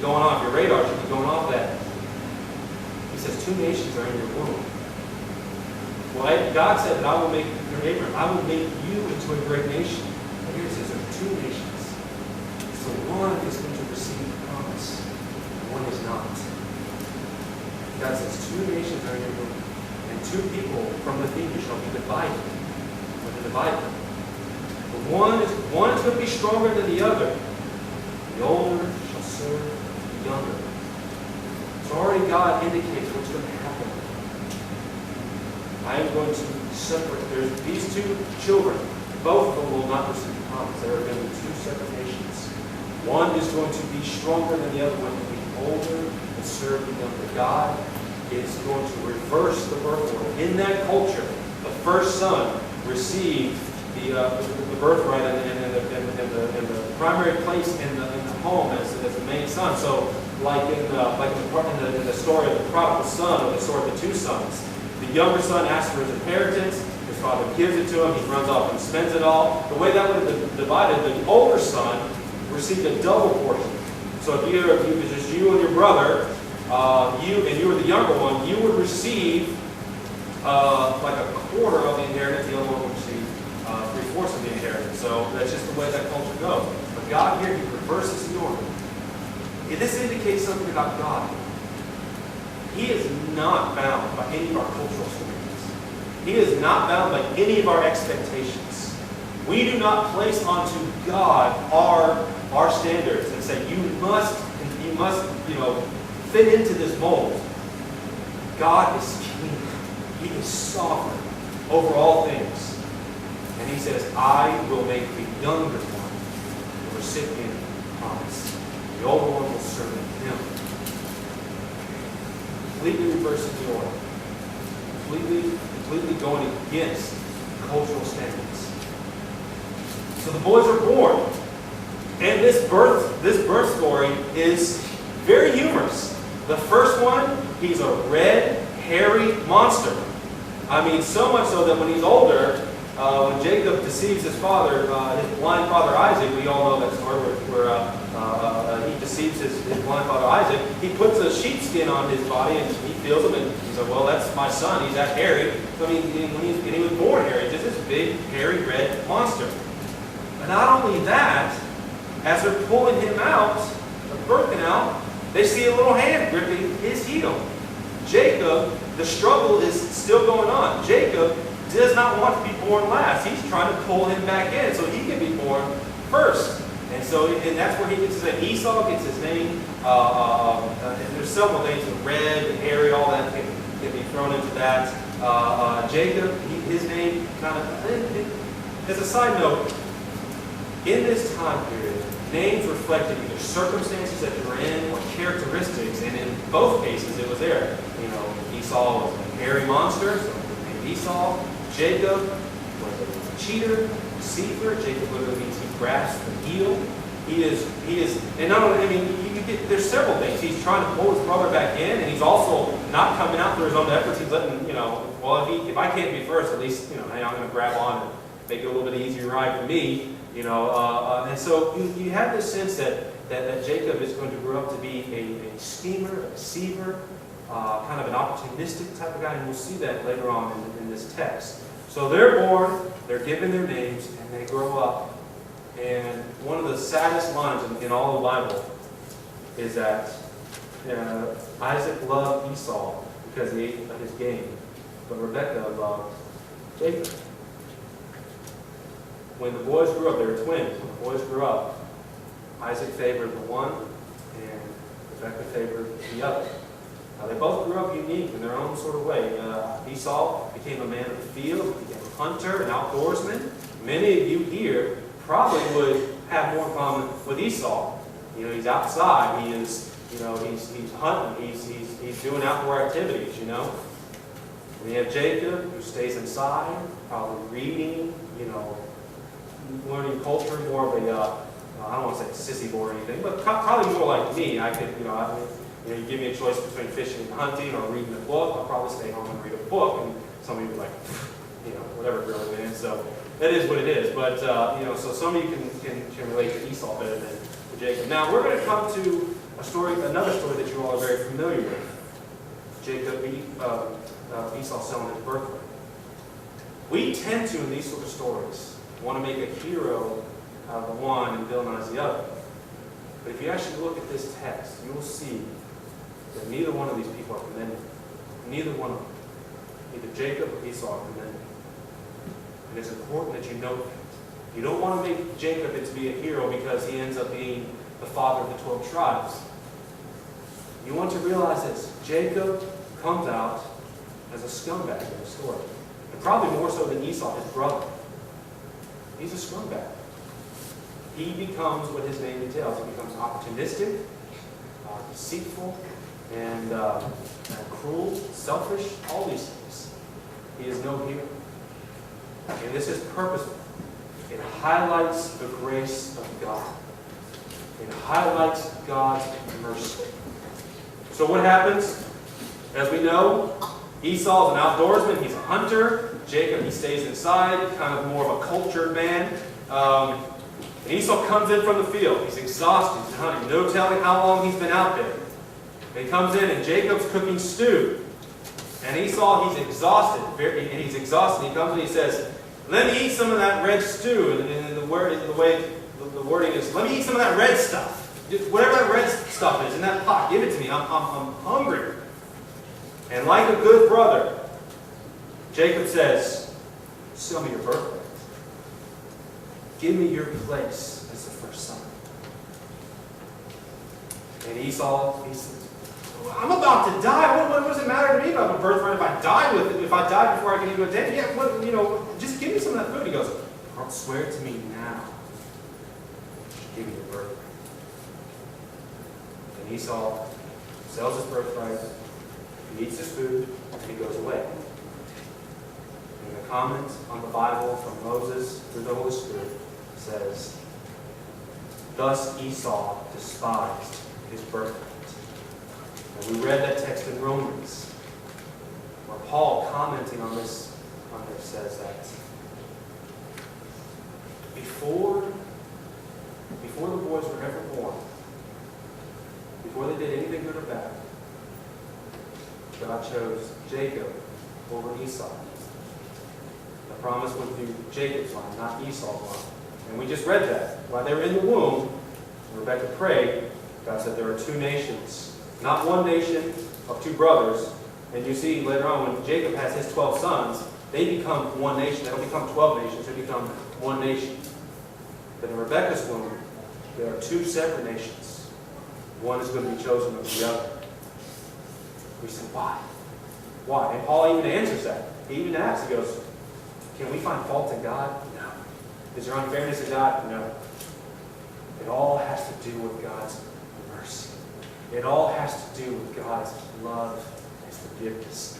going off, your radar should be going off that. He says, 2 nations are in your womb. Well, God said that I will make Abraham, I will make you into a great nation. And here it says there are 2 nations. So one is going to receive the promise, and one is not. God says 2 nations are in your womb, and 2 people from within you shall be divided. Or to divide them. But one is going to be stronger than the other. The older shall serve the younger. So already God indicates what's going to happen. I am going to separate. There's these 2 children. Both of them will not receive the promise. They are going to be 2 separate nations. One is going to be stronger than the other one, to be older and serve the younger. God is going to reverse the birth order. In that culture, the first son received the birthright and the primary place in the home as the main son. So, like in the story of the prodigal son, or the story of the 2 sons, the younger son asks for his inheritance. His father gives it to him. He runs off and spends it all. The way that would have been divided, the older son received a double portion. So if it was just you and your brother, you were the younger one, you would receive like a quarter of the inheritance. The other one would receive 3/4 of the inheritance. So that's just the way that culture goes. But God here, He reverses the order. This indicates something about God. He is not bound by any of our cultural standards. He is not bound by any of our expectations. We do not place onto God our standards and say, you must, fit into this mold. God is king. He is sovereign over all things. And He says, I will make the younger one the recipient of the promise. The older one will serve Him. Completely reversing the order. Completely going against cultural standards. So the boys are born. And this birth story is very humorous. The first one, he's a red, hairy monster. I mean, so much so that when he's older, when Jacob deceives his father, his blind father Isaac, we all know that story where he deceives his blind father Isaac. He puts a sheepskin on his body and he feels him, and he's like, well, that's my son. He's that hairy. So he was born hairy, just this big, hairy, red monster. But not only that, as they're pulling him out, birthing out, they see a little hand gripping his heel. Jacob, the struggle is still going on. Jacob does not want to be born last. He's trying to pull him back in so he can be born first. And that's where he gets his name. Esau gets his name. There's several names, red, hairy, all that can be thrown into that. Jacob, his name kind of, as a side note, in this time period, names reflected either circumstances that you were in or characteristics, and in both cases it was there. Esau was a hairy monster, so he named Esau. Jacob was a cheater, deceiver. Jacob literally means he grasps the heel. He is, and not only, there's several things. He's trying to pull his brother back in, and he's also not coming out through his own efforts. He's letting, well, if I can't be first, at least, hey, I'm going to grab on and make it a little bit easier ride for me. And so you have this sense that Jacob is going to grow up to be a schemer, a deceiver, kind of an opportunistic type of guy, and we'll see that later on in this text. So they're born, they're given their names, and they grow up. And one of the saddest lines in all the Bible is that Isaac loved Esau because he ate of his game, but Rebekah loved Jacob. When the boys grew up, they were twins. When the boys grew up, Isaac favored the one, and Rebekah favored the other. Now, they both grew up unique in their own sort of way. Esau became a man of the field, became a hunter, an outdoorsman. Many of you here probably would have more in common with Esau. He's outside. He's hunting. He's doing outdoor activities. And you have Jacob, who stays inside, probably reading. Learning culture, more of a, I don't want to say sissy boy or anything, but probably more like me. I could, you give me a choice between fishing and hunting or reading a book, I'll probably stay home and read a book. And some of you are like, whatever, really, man. So that is what it is. But, so some of you can relate to Esau better to Jacob. Now, we're going to come to another story that you all are very familiar with. Esau selling his birthright. We tend to, in these sort of stories, want to make a hero out of the one and villainize the other. But if you actually look at this text, you will see that neither one of these people are commended. Neither one of them. Either Jacob or Esau are commended. And it's important that you note that. You don't want to make Jacob into be a hero because he ends up being the father of the 12 tribes. You want to realize this. Jacob comes out as a scumbag in the story. And probably more so than Esau, his brother. He's a scumbag. He becomes what his name entails. He becomes opportunistic, deceitful, and cruel, selfish, all these things. He is no hero. And this is purposeful. It highlights the grace of God. It highlights God's mercy. So what happens? As we know, Esau is an outdoorsman. He's a hunter. Jacob, he stays inside, kind of more of a cultured man. And Esau comes in from the field. He's exhausted. He's hunting. No telling how long he's been out there. And he comes in, and Jacob's cooking stew. And Esau, he's exhausted. And he's exhausted. He comes and he says, "Let me eat some of that red stew." And the wording is, "Let me eat some of that red stuff. Whatever that red stuff is in that pot, give it to me. I'm hungry." And like a good brother, Jacob says, "Sell me your birthright. Give me your place as the first son." And Esau, he says, "I'm about to die. What does it matter to me about my birthright if I die with it? If I die before I can even attend? Yeah, just give me some of that food." He goes, "Don't swear it to me now. Give me your birthright." And Esau sells his birthright, he eats his food, and he goes away. And the comment on the Bible from Moses through the Holy Spirit says, "Thus Esau despised his birthright." And we read that text in Romans, where Paul, commenting on this, says that before the boys were ever born, before they did anything good or bad, God chose Jacob over Esau. The promise was to Jacob's line, not Esau's line. And we just read that. While they were in the womb, Rebekah prayed, God said there are two nations, not one nation of two brothers. And you see later on when Jacob has his 12 sons, they become one nation. They don't become 12 nations, they become one nation. But in Rebekah's womb, there are two separate nations. One is going to be chosen over the other. We said, why? Why? And Paul even answers that. He even asks, he goes, can we find fault in God? No. Is there unfairness in God? No. It all has to do with God's mercy. It all has to do with God's love and forgiveness.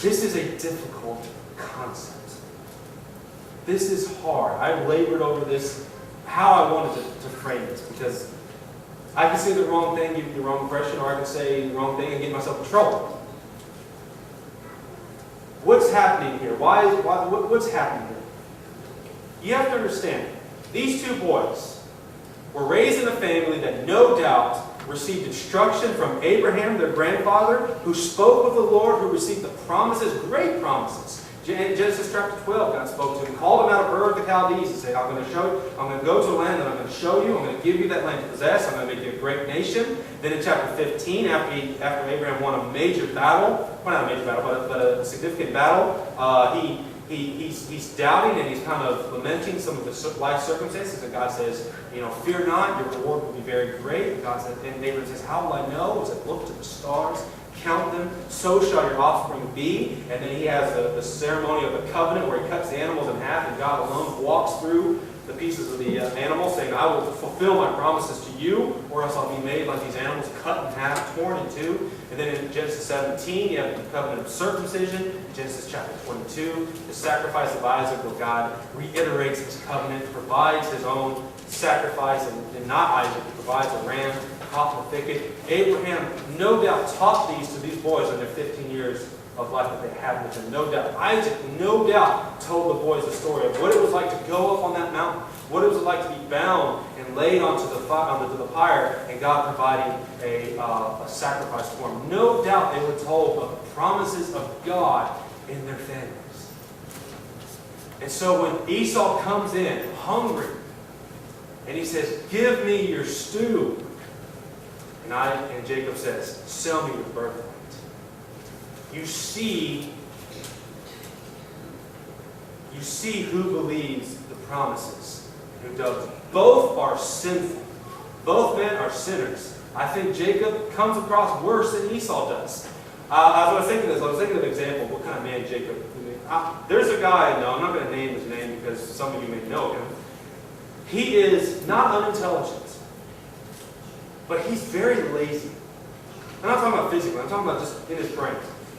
This is a difficult concept. This is hard. I've labored over this, how I wanted to frame this, because I can say the wrong thing, give you the wrong impression, or I can say the wrong thing and get myself in trouble. What's happening here? What's happening here? You have to understand, these two boys were raised in a family that no doubt received instruction from Abraham, their grandfather, who spoke with the Lord, who received the promises, great promises. In Genesis chapter 12, God spoke to him, called him out of Ur of the Chaldees, and said, I'm going to go to a land that I'm going to show you. I'm going to give you that land to possess. I'm going to make you a great nation. Then in chapter 15, after Abraham won a major battle, well, not a major battle, but a significant battle, he's doubting and he's kind of lamenting some of the life circumstances. And God says, fear not, your reward will be very great. And God said, and Abraham says, how will I know? He said, look to the stars. Count them, so shall your offspring be. And then he has the ceremony of the covenant where he cuts the animals in half, and God alone walks through the pieces of the animals, saying, I will fulfill my promises to you, or else I'll be made like these animals, cut in half, torn in two. And then in Genesis 17, you have the covenant of circumcision. In Genesis chapter 22, the sacrifice of Isaac, where God reiterates his covenant, provides his own sacrifice, and not Isaac, he provides a ram caught in the thicket. Abraham no doubt taught these to these boys in their 15 years of life that they had with him. No doubt. Isaac no doubt told the boys the story of what it was like to go up on that mountain, What it was like to be bound and laid onto the pyre, and God providing a sacrifice for them. No doubt they were told of the promises of God in their families. And so when Esau comes in hungry, and he says, "Give me your stew," and Jacob says, "Sell me your birthright." You see who believes the promises and who doesn't. Both are sinful. Both men are sinners. I think Jacob comes across worse than Esau does. As I was thinking this, I was thinking of an example of what kind of man Jacob is. There's a guy I know, I'm not going to name his name because some of you may know him. He is not unintelligent, but he's very lazy. I'm not talking about physically, I'm talking about just in his brain.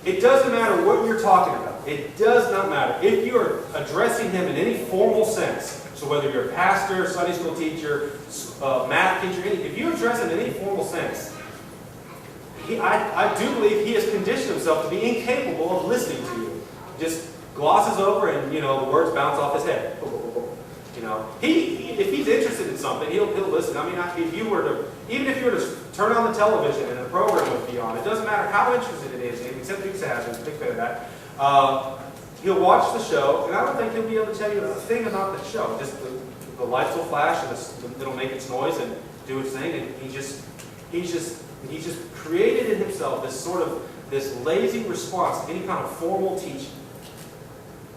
It doesn't matter what you're talking about. It does not matter. If you are addressing him in any formal sense, so whether you're a pastor, Sunday school teacher, math teacher, if you address him in any formal sense, I do believe he has conditioned himself to be incapable of listening to you. Just glosses over and, the words bounce off his head. If he's interested in something, he'll listen. I mean, even if you were to turn on the television and a program would be on, it doesn't matter how interested it is in him, except Dukes has, he's a big fan of that. He'll watch the show, and I don't think he'll be able to tell you a thing about the show. Just the lights will flash, and it'll make its noise and do its thing, and he's just created in himself this lazy response to any kind of formal teaching.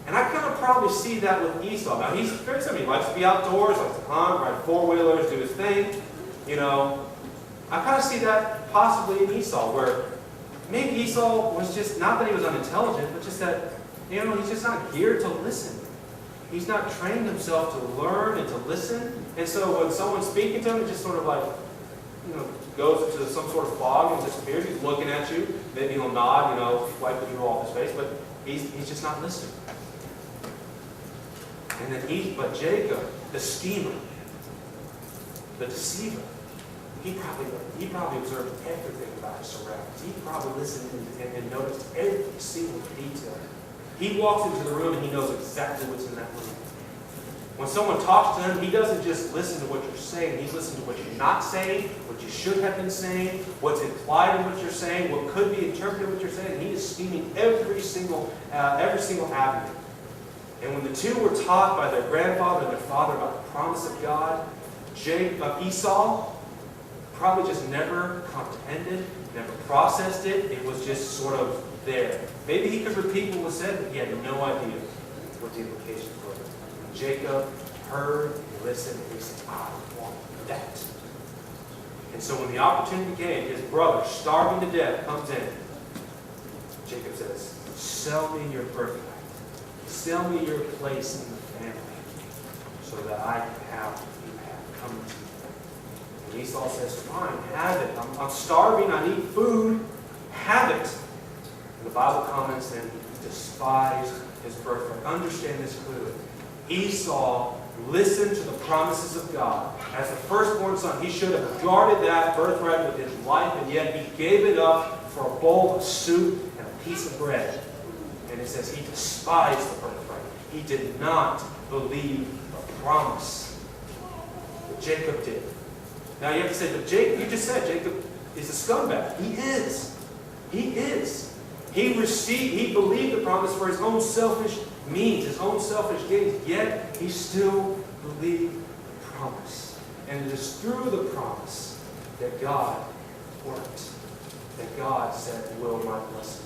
And I kind of probably see that with Esau. Now, he's very similar. He likes to be outdoors, likes to hunt, ride four-wheelers, do his thing. I kind of see that possibly in Esau, where maybe Esau was just, not that he was unintelligent, but just that, he's just not geared to listen. He's not trained himself to learn and to listen. And so when someone's speaking to him, it just sort of like, goes into some sort of fog and disappears. He's looking at you. Maybe he'll nod, wipe the drool off his face, but he's just not listening. And then but Jacob, the schemer, the deceiver, he probably observed everything about his surroundings. He probably listened and noticed every single detail. He walks into the room and he knows exactly what's in that room. When someone talks to him, he doesn't just listen to what you're saying. He's listening to what you're not saying, what you should have been saying, what's implied in what you're saying, what could be interpreted in what you're saying. And he is scheming every single avenue. And when the two were taught by their grandfather and their father about the promise of God, Esau probably just never comprehended, never processed it. It was just sort of there. Maybe he could repeat what was said, but he had no idea what the implications were. And Jacob heard, and listened, and he said, "I want that." And so when the opportunity came, his brother, starving to death, comes in. Jacob says, "Sell me your birthright. Sell me your place in the family so that I can have what you have coming to me." And Esau says, "Fine, have it. I'm starving. I need food. Have it." And the Bible comments that he despised his birthright. Understand this clearly. Esau listened to the promises of God. As the firstborn son, he should have guarded that birthright with his life, and yet he gave it up for a bowl of soup and a piece of bread. And it says he despised the birthright. He did not believe the promise. But Jacob did. Now you have to say, but Jacob, you just said Jacob is a scumbag. He is. He is. He believed the promise for his own selfish means, his own selfish gains, yet he still believed the promise. And it is through the promise that God worked. That God said, "Will my blessing